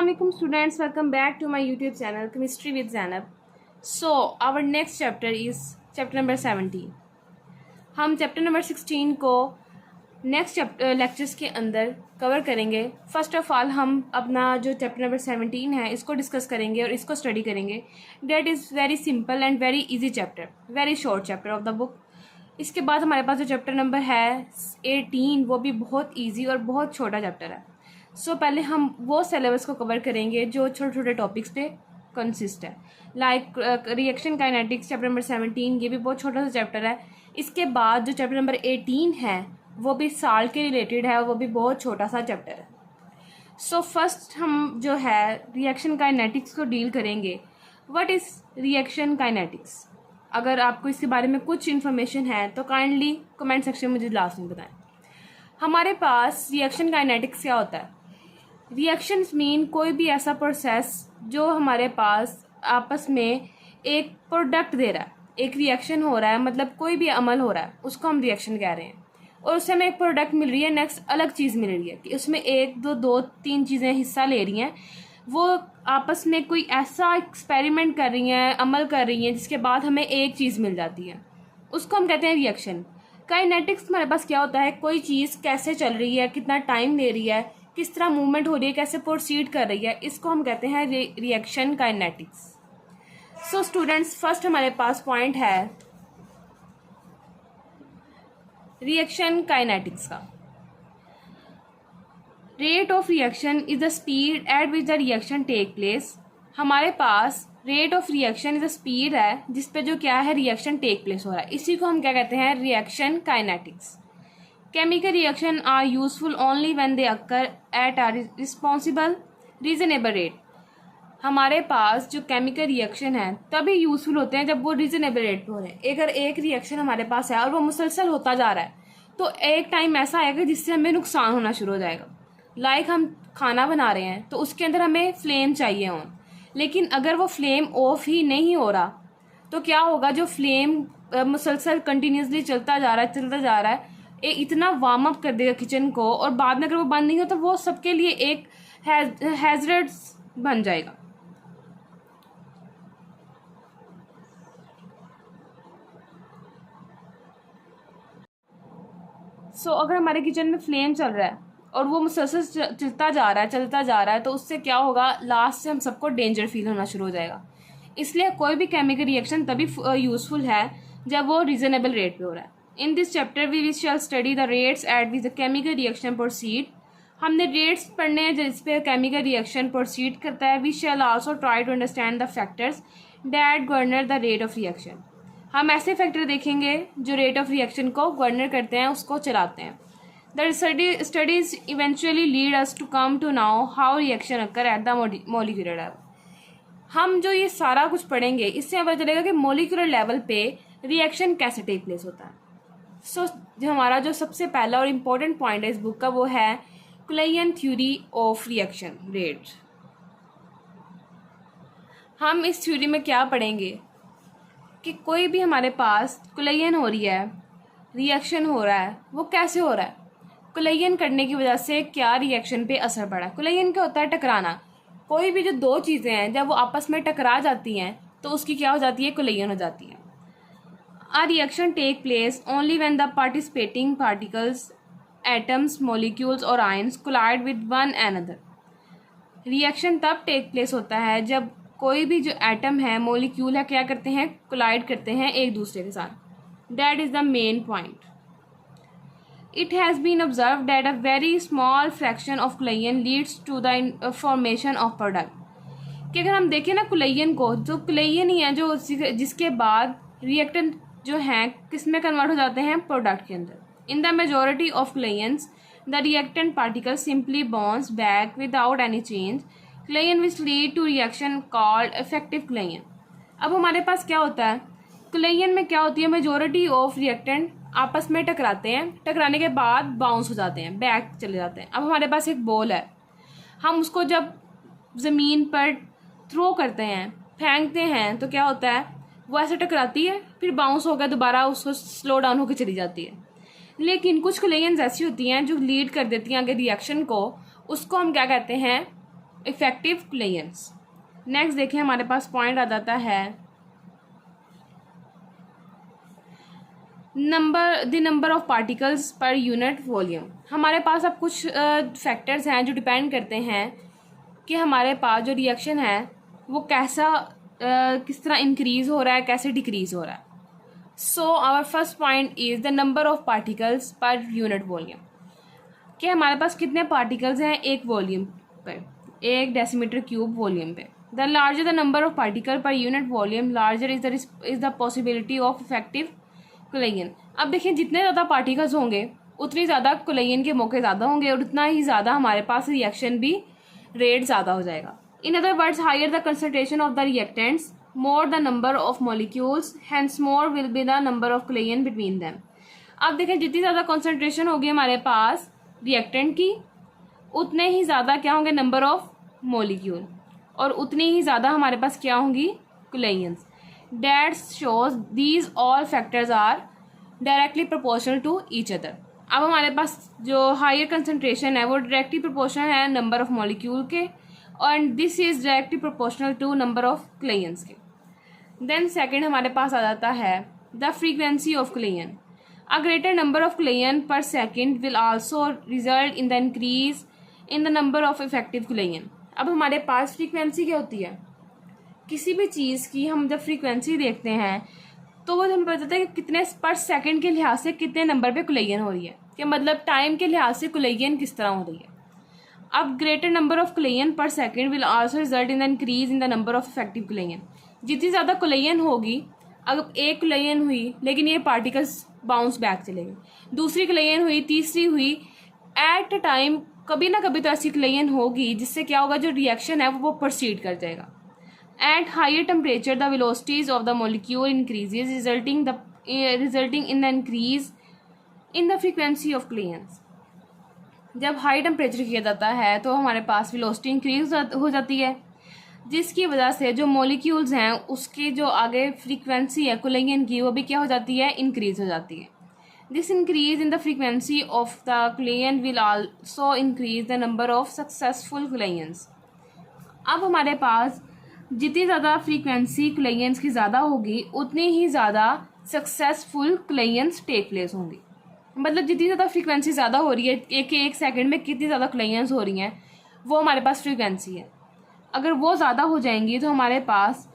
Assalamualaikum students, welcome back to my YouTube channel Chemistry with Zainab. So our next chapter is chapter number 17. हम chapter number 16 को next lectures के अंदर cover करेंगे. First of all हम अपना जो chapter number 17 है इसको डिस्कस करेंगे और इसको स्टडी करेंगे. That is very simple and very easy chapter, very short chapter of the book. इसके बाद हमारे पास जो चैप्टर नंबर है 18 वो भी बहुत ईजी और बहुत छोटा चैप्टर है. सो पहले हम वो सिलेबस को कवर करेंगे जो छोटे छोटे टॉपिक्स पे कंसिस्ट है, like reaction kinetics chapter number 17. ये भी बहुत छोटा सा चैप्टर है. इसके बाद जो चैप्टर नंबर 18 है वो भी साल के रिलेटेड है और वो भी बहुत छोटा सा चैप्टर है. सो फर्स्ट हम जो है रिएक्शन काइनेटिक्स को डील करेंगे. What is reaction kinetics? अगर आपको इसके बारे में कुछ इन्फॉर्मेशन है तो काइंडली कमेंट सेक्शन में मुझे लास्ट में बताएं. हमारे पास रिएक्शन काइनेटिक्स क्या होता है? रिएक्शंस मीन कोई भी ऐसा प्रोसेस जो हमारे पास आपस में एक प्रोडक्ट दे रहा है, एक रिएक्शन हो रहा है, मतलब कोई भी अमल हो रहा है उसको हम रिएक्शन कह रहे हैं. और उससे हमें एक प्रोडक्ट मिल रही है, नेक्स्ट अलग चीज़ मिल रही है कि उसमें एक दो तीन चीज़ें हिस्सा ले रही हैं, वो आपस में कोई ऐसा एक्सपेरिमेंट कर रही हैं, अमल कर रही हैं जिसके बाद हमें एक चीज़ मिल जाती है, उसको हम कहते हैं रिएक्शन. काइनेटिक्स हमारे पास क्या होता है? कोई चीज़ कैसे चल रही है, कितना टाइम ले रही है, किस तरह मूवमेंट हो रही है, कैसे प्रोसीड कर रही है, इसको हम कहते हैं reaction kinetics. So students, first हमारे पास पॉइंट है रिएक्शन काइनेटिक्स का. Rate of reaction is the speed at which the reaction take place. हमारे पास rate of reaction is the speed है जिस पे जो क्या है रिएक्शन टेक प्लेस हो रहा है. इसी को हम क्या कहते हैं? Reaction kinetics. Chemical reaction are useful only when they occur at are responsible reasonable rate. हमारे पास जो केमिकल रिएक्शन है तभी यूजफुल होते हैं जब वो रीजनेबल रेट पे हो रहे हैं. अगर एक रिएक्शन हमारे पास है और वो मुसलसल होता जा रहा है तो एक टाइम ऐसा आएगा जिससे हमें नुकसान होना शुरू हो जाएगा. लाइक हम खाना बना रहे हैं तो उसके अंदर हमें फ्लेम चाहिए ऑन, लेकिन अगर वो फ्लेम ऑफ ही नहीं हो रहा तो क्या होगा? जो फ्लेम मुसलसल कंटिन्यूसली चलता जा रहा है इतना वार्म अप कर देगा किचन को, और बाद में अगर वो बंद नहीं हो तो वो सबके लिए एक हैजर्ड बन जाएगा. सो अगर हमारे किचन में फ्लेम चल रहा है और वो मुसलसल चलता जा रहा है तो उससे क्या होगा? लास्ट से हम सबको डेंजर फील होना शुरू हो जाएगा. इसलिए कोई भी केमिकल रिएक्शन तभी यूजफुल है जब वो रीजनेबल रेट पे हो रहा है. In this chapter we shall study the rates at which the chemical reaction proceed. हमने रेट्स पढ़ने हैं जिस पे केमिकल रिएक्शन प्रोसीड करता है. We shall also try to understand the factors that governor the rate of reaction. हम ऐसे factor देखेंगे जो रेट ऑफ रिएक्शन को गवर्नर करते हैं, उसको चलाते हैं. The studies eventually lead us to come to now how reaction occur at the molecular level. हम जो ये सारा कुछ पढ़ेंगे इससे पता चलेगा कि मोलिकुलर लेवल पे रिएक्शन कैसे टेक प्लेस होता है. सो हमारा जो सबसे पहला और इम्पोर्टेंट पॉइंट है इस बुक का वो है कुलेयन थ्योरी ऑफ रिएक्शन रेट. हम इस थ्योरी में क्या पढ़ेंगे कि कोई भी हमारे पास कुलेयन हो रही है, रिएक्शन हो रहा है, वो कैसे हो रहा है, कुलेयन करने की वजह से क्या रिएक्शन पे असर पड़ा. कुलेयन क्या होता है? टकराना. कोई भी जो दो चीज़ें हैं जब वो आपस में टकरा जाती हैं तो उसकी क्या हो जाती है? कुलेयन हो जाती है. A reaction take place only when the participating particles, atoms, molecules or ions collide with one another. Reaction तब take place होता है जब कोई भी जो एटम है, मोलिक्यूल है, क्या करते हैं? कोलाइड करते हैं एक दूसरे के साथ. That is the main point. It has been observed that a very small fraction of कुलेयन leads to the formation of product. कि अगर हम देखें ना कुलेयन को, जो कुलेयन ही है जो जिसके बाद रिएक्टेंट जो हैं किस में कन्वर्ट हो जाते हैं? प्रोडक्ट के अंदर. In the majority of collisions the reactant particle simply bounce back without any change. Collision which lead to reaction called effective collision. अब हमारे पास क्या होता है? कुलेयन में क्या होती है? मेजोरिटी ऑफ रिएक्टेंट आपस में टकराते हैं, टकराने के बाद बाउंस हो जाते हैं, बैक चले जाते हैं. अब हमारे पास एक बॉल है, हम उसको जब ज़मीन पर थ्रो करते हैं, फेंकते हैं, तो क्या होता है? वो ऐसे टकराती है, फिर बाउंस होकर दोबारा उसको स्लो डाउन होकर चली जाती है. लेकिन कुछ कुलेयंस ऐसी होती हैं जो लीड कर देती हैं आगे रिएक्शन को, उसको हम क्या कहते हैं? इफेक्टिव कोलेयंस। नेक्स्ट देखें हमारे पास पॉइंट आ जाता है the number of particles per unit volume. हमारे पास अब कुछ फैक्टर्स हैं जो डिपेंड करते हैं कि हमारे पास जो रिएक्शन है वो किस तरह इंक्रीज़ हो रहा है, कैसे डिक्रीज़ हो रहा है। So our first point is the number of particles per unit volume, कि हमारे पास कितने पार्टिकल्स हैं एक वॉल्यूम पर, 1 डेसीमीटर क्यूब वॉल्यूम पे। The larger the number of particle per unit volume larger is the possibility of effective collision. अब देखिए जितने ज़्यादा पार्टिकल्स होंगे उतनी ज़्यादा कोलेयन के मौके ज़्यादा होंगे और उतना ही ज़्यादा हमारे पास रिएक्शन भी रेट ज़्यादा हो जाएगा। In other words, higher the concentration of the reactants, more the number of molecules, hence more will be the number of collision between them. अब देखें जितनी ज़्यादा कंसनट्रेशन होगी हमारे पास रिएक्टेंट की, उतने ही ज़्यादा क्या होंगे नंबर ऑफ मॉलिक्यूल, और उतनी ही ज़्यादा हमारे पास क्या होंगी कोलेयंस। That shows these all factors are directly proportional to each other। अब हमारे पास जो हायर कंसनट्रेशन है वो डायरेक्टली प्रोपोर्शनल है नंबर ऑफ मॉलिक्यूल के, और this is directly proportional to number of collisions के। देन सेकंड हमारे पास आ जाता है the frequency of collision. A greater number of collision per second will also result in the increase in the number of effective collision. अब हमारे पास frequency क्या होती है, किसी भी चीज़ की हम जब फ्रीक्वेंसी देखते हैं तो वो हमें पता चलता है कि कितने पर सेकंड के लिहाज से कितने नंबर पे कोलेयन हो रही है, कि मतलब टाइम के लिहाज से कोलेयन किस तरह हो रही है। अब greater number of collision per second will also result in the increase in the number of effective collision. जितनी ज़्यादा कोलेयन होगी, अगर एक कोलेयन हुई लेकिन ये पार्टिकल्स बाउंस बैक चले गए, दूसरी कोलेयन हुई, तीसरी हुई, एट अ टाइम कभी ना कभी तो ऐसी कोलेयन होगी जिससे क्या होगा, जो रिएक्शन है वो प्रोसीड कर जाएगा। At higher temperature, the velocities of the molecule increases, resulting in the increase in the frequency of कोलेयंस। जब हाई टेम्परेचर किया जाता है तो हमारे पास वेलोसिटी इंक्रीज हो जाती है, जिसकी वजह से जो मॉलिक्यूल्स हैं उसकी जो आगे फ्रीक्वेंसी है कोलेयन की वो भी क्या हो जाती है, इंक्रीज हो जाती है। This increase in the frequency of the collision will also increase the number of successful collisions. अब हमारे पास जितनी ज़्यादा फ्रीक्वेंसी कोलेयंस की ज़्यादा होगी उतनी ही ज़्यादा सक्सेसफुल कोलेयंस टेक प्लेस होंगी। मतलब जितनी ज़्यादा फ्रीक्वेंसी ज़्यादा हो रही है, एक सेकंड में कितनी ज़्यादा कोलेयंस हो रही हैं, वो हमारे पास फ्रीक्वेंसी है। अगर वो ज़्यादा हो जाएंगी तो हमारे पास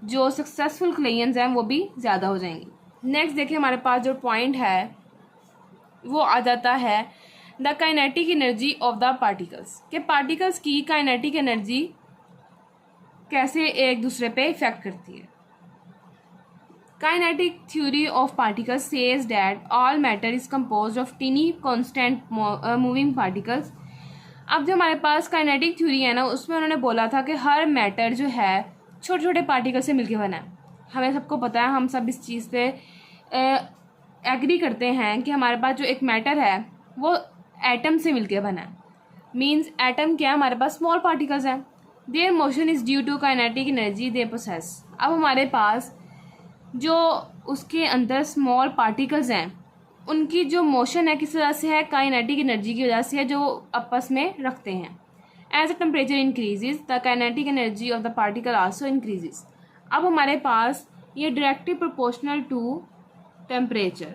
जो सक्सेसफुल कोलेयंस हैं वो भी ज़्यादा हो जाएंगी। नेक्स्ट देखिए हमारे पास जो पॉइंट है वो आ जाता है the kinetic energy of the particles, के पार्टिकल्स की काइनेटिक एनर्जी कैसे एक दूसरे पे इफेक्ट करती है। Kinetic theory of particles says that all matter is composed of tiny constant moving particles. अब जो हमारे पास काइनेटिक थ्योरी है ना, उसमें उन्होंने बोला था कि हर मैटर जो है छोटे छोटे पार्टिकल से मिलकर बना है। हमें सबको पता है, हम सब इस चीज़ पे एग्री करते हैं कि हमारे पास जो एक मैटर है वो एटम से मिलकर बना है। मीन्स एटम क्या है, हमारे पास स्मॉल पार्टिकल्स हैं। Their motion is due to kinetic energy they possess. अब हमारे पास जो उसके अंदर स्मॉल पार्टिकल्स हैं उनकी जो मोशन है किस वजह से है, काइनेटिक एनर्जी की वजह से है जो आपस में रखते हैं। As the temperature increases the kinetic energy of the particle also increases. अब हमारे पास ये directly proportional to temperature.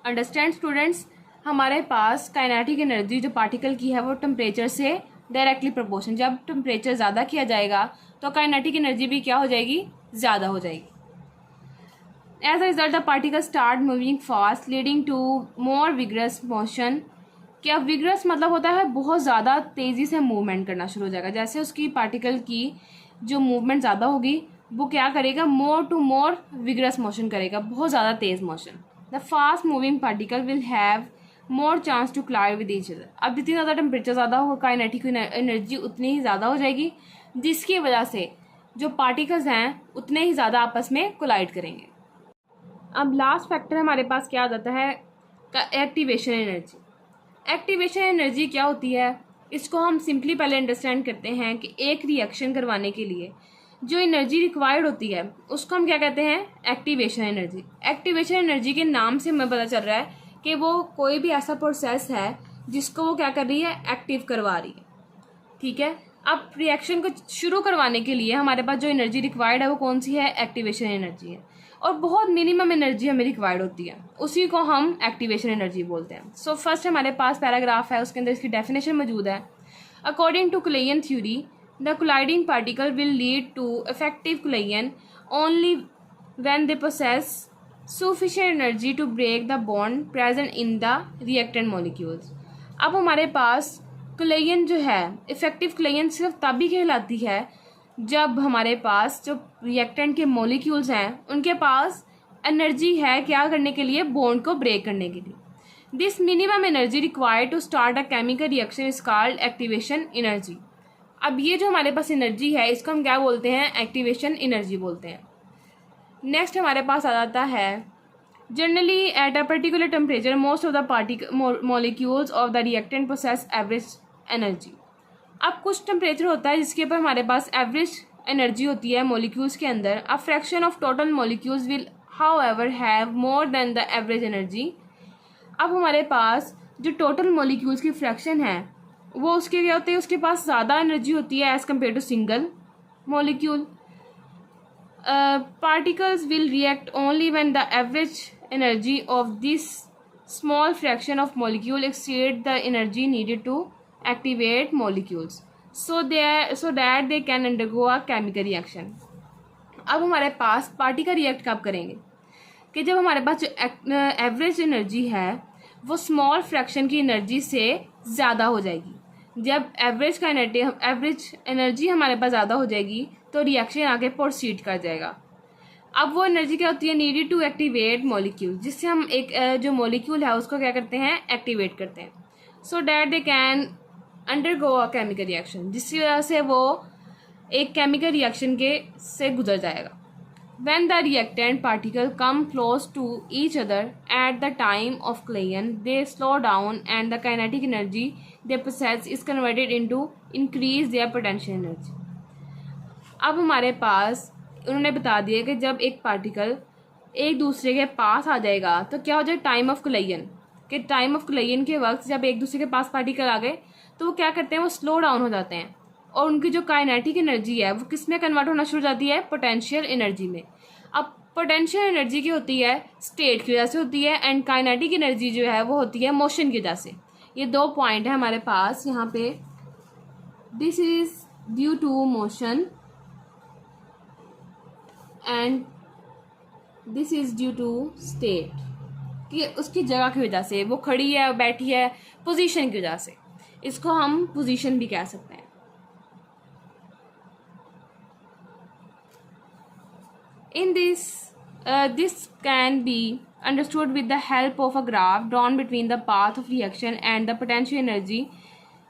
Understand students, हमारे पास काइनेटिक एनर्जी जो पार्टिकल की है वो टेम्परेचर से डायरेक्टली प्रोपोर्शन। जब टेम्परेचर ज़्यादा किया जाएगा तो काइनेटिक एनर्जी भी क्या हो जाएगी, ज़्यादा हो जाएगी। As a result the particle start moving fast leading to more vigorous motion. क्या विगरस मतलब होता है बहुत ज़्यादा तेज़ी से मूवमेंट करना शुरू हो जाएगा। जैसे उसकी पार्टिकल की जो मूवमेंट ज़्यादा होगी वो क्या करेगा, more to more vigorous motion करेगा, बहुत ज़्यादा तेज़ motion. The fast moving particle will have more chance to collide with each other. अब जितनी ज़्यादा टेम्परेचर ज़्यादा हो काइनेटिक एनर्जी उतनी ही ज़्यादा हो जाएगी, जिसकी वजह से जो पार्टिकल्स हैं उतने ही ज़्यादा आपस में कोलाइड करेंगे। अब लास्ट फैक्टर हमारे पास क्या आ जाता है, एक्टिवेशन एनर्जी। एक्टिवेशन एनर्जी क्या होती है, इसको हम सिंपली पहले अंडरस्टैंड करते हैं कि एक रिएक्शन करवाने के लिए जो एनर्जी रिक्वायर्ड होती है उसको हम क्या कहते हैं, एक्टिवेशन एनर्जी। एक्टिवेशन एनर्जी के नाम से हमें पता चल रहा है कि वो कोई भी ऐसा प्रोसेस है जिसको वो क्या कर रही है, एक्टिव करवा रही है। ठीक है, अब रिएक्शन को शुरू करवाने के लिए हमारे पास जो एनर्जी रिक्वायर्ड है वो कौन सी है, एक्टिवेशन एनर्जी है, और बहुत मिनिमम एनर्जी हमें रिक्वायर्ड होती है, उसी को हम एक्टिवेशन एनर्जी बोलते हैं। सो फर्स्ट हमारे पास पैराग्राफ है, उसके अंदर इसकी डेफिनेशन मौजूद है। According to collision theory, the colliding particle will lead to effective collision only when they possess sufficient energy to break the bond present in the reactant molecules। अब हमारे पास कुलेयन जो है, इफेक्टिव कुलेयन सिर्फ तभी कहलाती है जब हमारे पास जो रिएक्टेंट के मॉलिक्यूल्स हैं उनके पास एनर्जी है क्या करने के लिए, बॉन्ड को ब्रेक करने के लिए। This minimum energy required to start a chemical reaction is called activation energy. अब ये जो हमारे पास एनर्जी है इसको हम क्या बोलते हैं, एक्टिवेशन एनर्जी बोलते हैं। नेक्स्ट हमारे पास आ जाता है, generally at a particular temperature most of the molecules of the reactant process average energy. अब कुछ टेम्परेचर होता है जिसके ऊपर हमारे पास एवरेज एनर्जी होती है मॉलिक्यूल्स के अंदर। A fraction of total molecules will however have more than the average energy. अब हमारे पास जो टोटल मॉलिक्यूल्स की फ्रैक्शन है वो उसके क्या होते हैं, उसके पास ज़्यादा एनर्जी होती है as compare to single molecule. particles will react only when the average energy of this small fraction of molecule exceed the energy needed to activate molecules so that they can undergo a chemical reaction। अब हमारे पास particle react कब करेंगे कि जब हमारे पास जो average energy है वो स्मॉल फ्रैक्शन की एनर्जी से ज़्यादा हो जाएगी। जब एवरेज एनर्जी हमारे पास ज़्यादा हो जाएगी तो रिएक्शन आगे प्रोसीड कर जाएगा। अब वो एनर्जी क्या होती है, नीडेड टू एक्टिवेट मॉलिक्यूल, जिससे हम एक जो मॉलिक्यूल है उसको क्या करते हैं, एक्टिवेट करते हैं, so that they can undergo a chemical reaction, जिसकी वजह से वो एक केमिकल रिएक्शन के से गुजर जाएगा। When the reactant particle come close to each other at the time of collision, they slow down and the kinetic energy they possess is converted into increase their potential energy। अब हमारे पास उन्होंने बता दिया कि जब एक पार्टिकल एक दूसरे के पास आ जाएगा तो क्या हो जाएगा, टाइम ऑफ कोलिजन के टाइम ऑफ कोलिजन के वक्त जब एक दूसरे के पास पार्टिकल आ गए तो वो क्या करते हैं, वो स्लो डाउन हो जाते हैं और उनकी जो काइनेटिक एनर्जी है वो किस में कन्वर्ट होना शुरू हो जाती है, पोटेंशियल एनर्जी में। अब पोटेंशियल एनर्जी की होती है स्टेट की वजह से होती है एंड काइनेटिक एनर्जी जो है वो होती है मोशन की वजह से। ये दो पॉइंट है हमारे पास यहाँ पे, this is due to motion and this is due to state, कि उसकी जगह की वजह से, वो खड़ी है बैठी है, पोजीशन की वजह से, इसको हम पोजीशन भी कह सकते हैं। In this can be understood with the help of a graph drawn between the path of reaction and the potential energy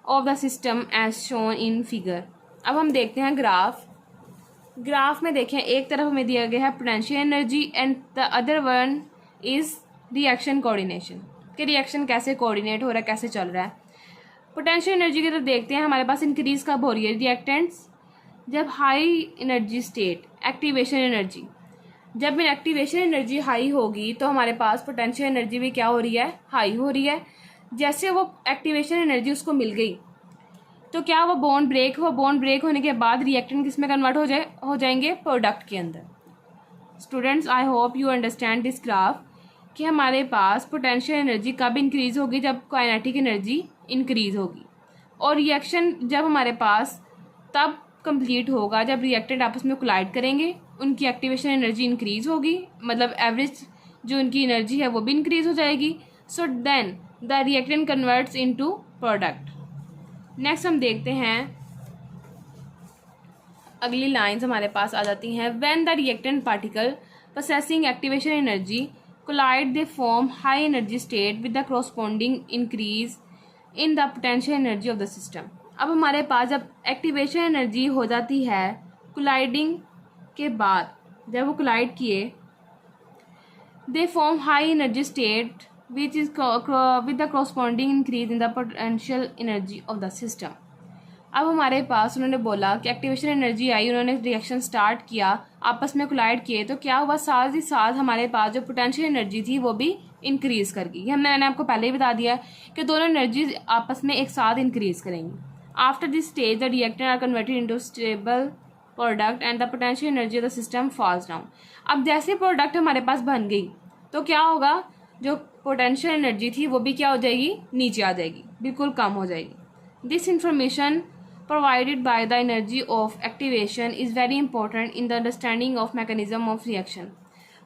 of the system as shown in figure। अब हम देखते हैं ग्राफ में देखें, एक तरफ हमें दिया गया है potential energy and the other one is reaction coordination, कि रिएक्शन कैसे कोऑर्डिनेट हो रहा है, कैसे चल रहा है। पोटेंशियल एनर्जी की तरफ देखते हैं, हमारे पास इंक्रीज कब हो रही है, रिएक्टेंट्स जब high energy state activation energy, जब एक्टिवेशन एनर्जी हाई होगी तो हमारे पास पोटेंशियल एनर्जी भी क्या हो रही है, हाई हो रही है। जैसे वो एक्टिवेशन एनर्जी उसको मिल गई तो क्या वो बॉन्ड ब्रेक हुआ, बॉन्ड ब्रेक होने के बाद रिएक्टेंट किस में कन्वर्ट हो जाएंगे, प्रोडक्ट के अंदर। Students, I hope you understand this graph कि हमारे पास पोटेंशियल एनर्जी कब इंक्रीज होगी, जब काइनेटिक एनर्जी इंक्रीज होगी, और रिएक्शन जब हमारे पास तब कंप्लीट होगा जब रिएक्टेंट आपस में कोलाइड करेंगे, उनकी एक्टिवेशन एनर्जी इंक्रीज होगी, मतलब एवरेज जो उनकी एनर्जी है वो भी इंक्रीज हो जाएगी। So then the reactant converts into product. Next हम देखते हैं, अगली लाइंस हमारे पास आ जाती हैं, when the reactant particle possessing activation energy collide they form high energy state with the corresponding increase in the potential energy of the system. अब हमारे पास जब एक्टिवेशन एनर्जी हो जाती है कोलाइडिंग के बाद, जब वो कोलाइड किए, दे form high energy state which is with the corresponding increase in the potential energy of the system. अब हमारे पास उन्होंने बोला कि एक्टिवेशन एनर्जी आई, उन्होंने रिएक्शन स्टार्ट किया, आपस में कोलाइड किए, तो क्या हुआ, साथ ही साथ हमारे पास जो पोटेंशियल एनर्जी थी वो भी इंक्रीज़ करगी। ये मैंने आपको पहले ही बता दिया है कि दोनों एनर्जीज आपस में एक साथ इंक्रीज़ करेंगी। After this stage the reactant are converted into stable product and the potential energy of the system falls down. अब जैसे प्रोडक्ट हमारे पास बन गई तो क्या होगा, जो पोटेंशियल एनर्जी थी वो भी क्या हो जाएगी, नीचे आ जाएगी, बिल्कुल कम हो जाएगी। This information provided by the energy of activation is very important in the understanding of mechanism of reaction.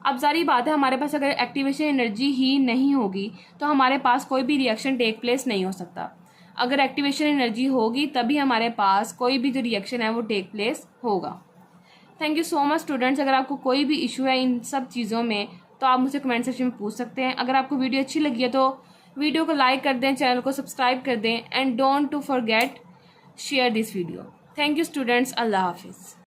अब सारी बात है, हमारे पास अगर एक्टिवेशन एनर्जी ही नहीं होगी तो हमारे पास कोई भी रिएक्शन टेक प्लेस नहीं हो सकता। अगर एक्टिवेशन एनर्जी होगी तभी हमारे पास कोई भी जो रिएक्शन है वो टेक प्लेस होगा। Thank you so much students. अगर आपको कोई भी इशू है इन सब चीज़ों में तो आप मुझसे कमेंट सेक्शन में पूछ सकते हैं। अगर आपको वीडियो अच्छी लगी है तो वीडियो को लाइक कर दें, चैनल को सब्सक्राइब कर दें and don't to forget share this video. Thank you students. अल्लाह हाफिज़।